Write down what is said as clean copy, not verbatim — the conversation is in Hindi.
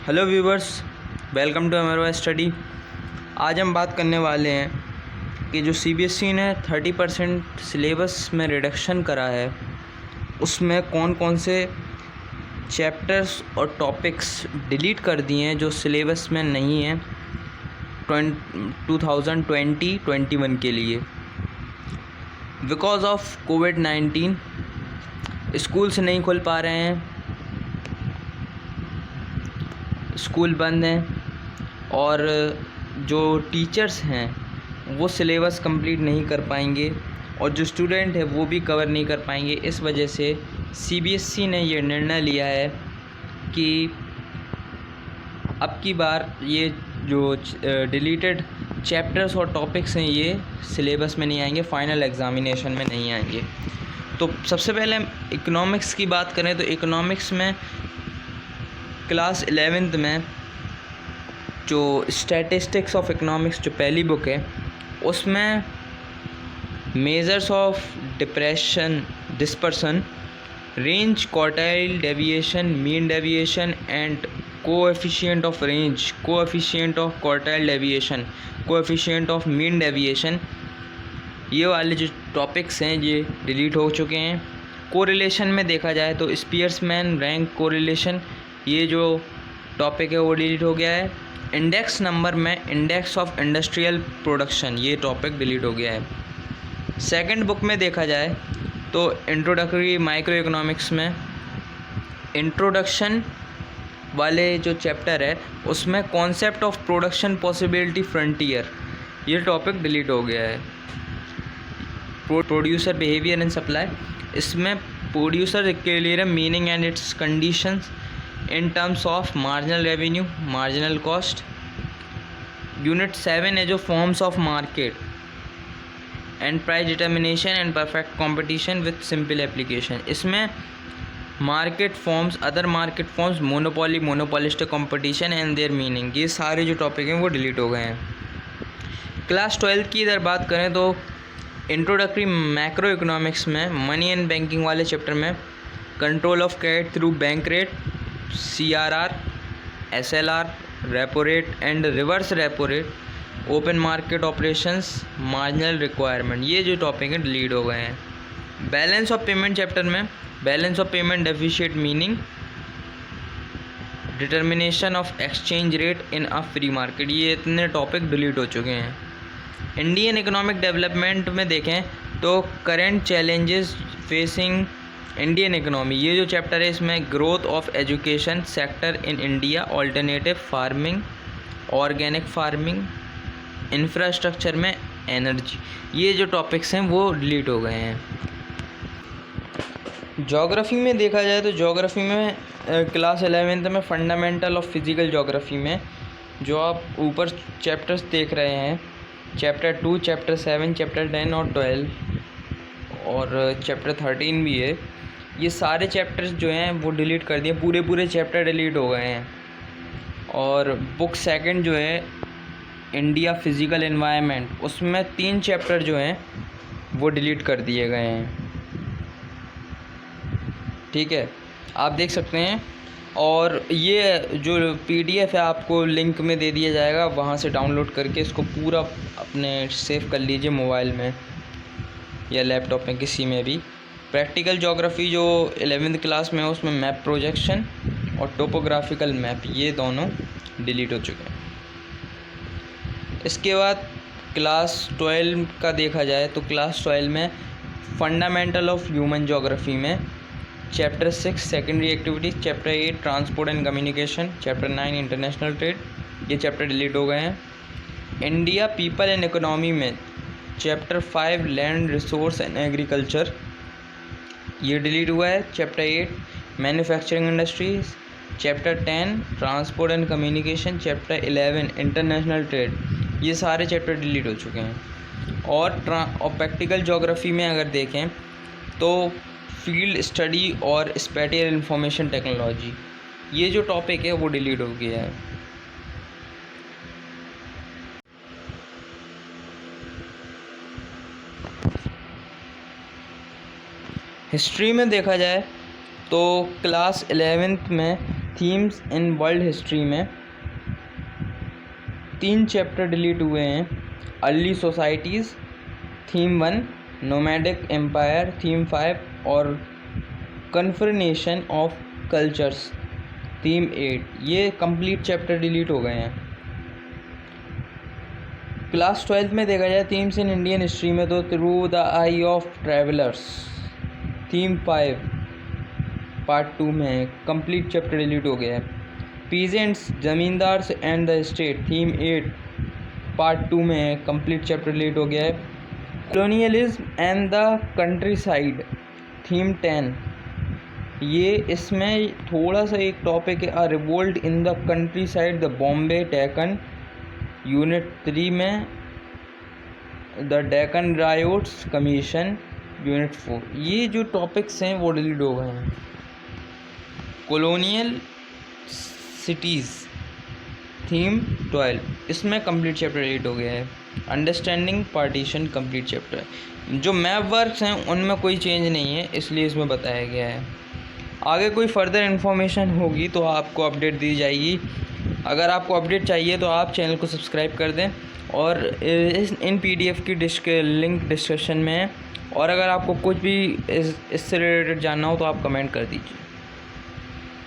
Hello viewers, welcome to Amarwa study. आज हम बात करने वाले हैं कि जो सीबीएसई ने 30% सिलेबस में रिडक्शन करा है, उसमें कौन कौन से चैप्टर्स और टॉपिक्स डिलीट कर दिए हैं जो सिलेबस में नहीं है 2020-21 के लिए। बिकॉज ऑफ कोविड-19 स्कूल्स नहीं खुल पा रहे हैं, स्कूल बंद हैं और जो टीचर्स हैं वो सिलेबस कंप्लीट नहीं कर पाएंगे और जो स्टूडेंट है वो भी कवर नहीं कर पाएंगे। इस वजह से सीबीएसई ने ये निर्णय लिया है कि अब की बार ये जो डिलीटेड चैप्टर्स और टॉपिक्स हैं ये सिलेबस में नहीं आएंगे, फाइनल एग्ज़ामिनेशन में नहीं आएंगे। तो सबसे पहले हम इकोनॉमिक्स की बात करें तो इकोनॉमिक्स में क्लास 11th में जो स्टैटिस्टिक्स ऑफ इकोनॉमिक्स जो पहली बुक है, उसमें measures of depression, dispersion, range, quartile deviation, mean deviation and coefficient of range, coefficient of quartile deviation, coefficient of mean deviation, ये वाले जो टॉपिक्स हैं ये डिलीट हो चुके हैं। कोरिलेशन में देखा जाए तो स्पीयर्समैन रैंक कोरिलेशन, ये जो टॉपिक है वो डिलीट हो गया है। इंडेक्स नंबर में इंडेक्स ऑफ इंडस्ट्रियल प्रोडक्शन, ये टॉपिक डिलीट हो गया है। सेकंड बुक में देखा जाए तो इंट्रोडक्टरी माइक्रो इकोनॉमिक्स में इंट्रोडक्शन वाले जो चैप्टर है उसमें concept of production possibility frontier, ये टॉपिक डिलीट हो गया है। प्रोड्यूसर बिहेवियर एंड सप्लाई, इसमें producer equilibrium meaning and it's conditions in terms of marginal revenue, marginal cost। Unit 7 है जो forms of market and price determination and perfect competition with simple application। इसमें market forms, other market forms, monopoly, monopolistic competition and their meaning, ये सारे जो टॉपिक हैं वो डिलीट हो गए हैं। क्लास 12 की इधर बात करें तो इंट्रोडक्टरी मैक्रो इकोनॉमिक्स में मनी एंड बैंकिंग वाले चैप्टर में control of credit through bank rate, CRR, SLR, repo rate and reverse repo rate, open market operations, marginal requirement, ये जो टॉपिक हैं डिलीट हो गए हैं। बैलेंस ऑफ पेमेंट चैप्टर में balance of payment deficit meaning, determination of exchange rate in a free market, ये इतने टॉपिक डिलीट हो चुके हैं। इंडियन इकोनॉमिक डेवलपमेंट में देखें तो current challenges facing Indian economy, ये जो चैप्टर है इसमें growth of education sector in India, alternative farming, organic farming, infrastructure में एनर्जी, ये जो टॉपिक्स हैं वो डिलीट हो गए हैं। ज्योग्राफी में देखा जाए तो ज्योग्राफी में क्लास 11th में फंडामेंटल ऑफ फिज़िकल ज्योग्राफी में जो आप ऊपर चैप्टर्स देख रहे हैं, चैप्टर 2, चैप्टर 7, चैप्टर 10 और 12 और चैप्टर 13 भी है, ये सारे चैप्टर्स जो हैं वो डिलीट कर दिए, पूरे चैप्टर डिलीट हो गए हैं। और बुक सेकंड जो है इंडिया फिज़िकल एनवायरनमेंट, उसमें 3 चैप्टर जो हैं वो डिलीट कर दिए गए हैं। ठीक है, आप देख सकते हैं। और ये जो PDF है आपको लिंक में दे दिया जाएगा, वहाँ से डाउनलोड करके इसको पूरा अपने सेव कर लीजिए मोबाइल में या लैपटॉप में, किसी में भी। प्रैक्टिकल ज्योग्राफी जो 11th क्लास में है उसमें मैप प्रोजेक्शन और टोपोग्राफिकल मैप, ये दोनों डिलीट हो चुके हैं। इसके बाद क्लास 12 का देखा जाए तो क्लास 12 में फंडामेंटल ऑफ ह्यूमन ज्योग्राफी में chapter 6 secondary activities, chapter 8 transport and communication, chapter 9 international trade, ये चैप्टर डिलीट हो गए हैं। इंडिया पीपल एंड इकोनॉमी में chapter 5 land resource and agriculture, ये डिलीट हुआ है। Chapter 8 manufacturing industries, chapter 10 transport and communication, chapter 11 international trade, ये सारे चैप्टर डिलीट हो चुके हैं। और प्रैक्टिकल ज्योग्राफी में अगर देखें तो फील्ड स्टडी और स्पेटियल इंफॉर्मेशन टेक्नोलॉजी, ये जो टॉपिक है वो डिलीट हो गया है। हिस्ट्री में देखा जाए तो क्लास 11th में थीम्स इन वर्ल्ड हिस्ट्री में 3 चैप्टर डिलीट हुए हैं। Early societies theme 1, nomadic empire theme 5 और कन्फर्मेशन ऑफ कल्चर्स थीम 8, ये कंप्लीट चैप्टर डिलीट हो गए हैं। क्लास 12th में देखा जाए थीम्स इन इंडियन हिस्ट्री में तो through the I of travellers theme 5 part 2 में कंप्लीट चैप्टर डिलीट हो गया है। Peasants zamindars and the state theme 8 part 2 में कंप्लीट चैप्टर डिलीट हो गया है। Colonialism and the country side theme 10, ये इसमें थोड़ा सा एक टॉपिक है, revolt in the country side the Bombay Deccan. Unit 3 में the Deccan riots commission unit 4, ये जो टॉपिक्स हैं वो डिलीट हो गए हैं। कॉलोनियल सिटीज़ थीम 12, इसमें कंप्लीट चैप्टर डिलीट हो गया है। Understanding partition complete chapter. जो मैप वर्क्स हैं उनमें कोई चेंज नहीं है, इसलिए इसमें बताया गया है। आगे कोई फर्दर इन्फॉर्मेशन होगी तो आपको अपडेट दी जाएगी। अगर आपको अपडेट चाहिए तो आप चैनल को सब्सक्राइब कर दें और इन PDF की लिंक डिस्क्रिप्शन में है। और अगर आपको कुछ भी इससे रिलेटेड जानना हो तो आप कमेंट कर दीजिए।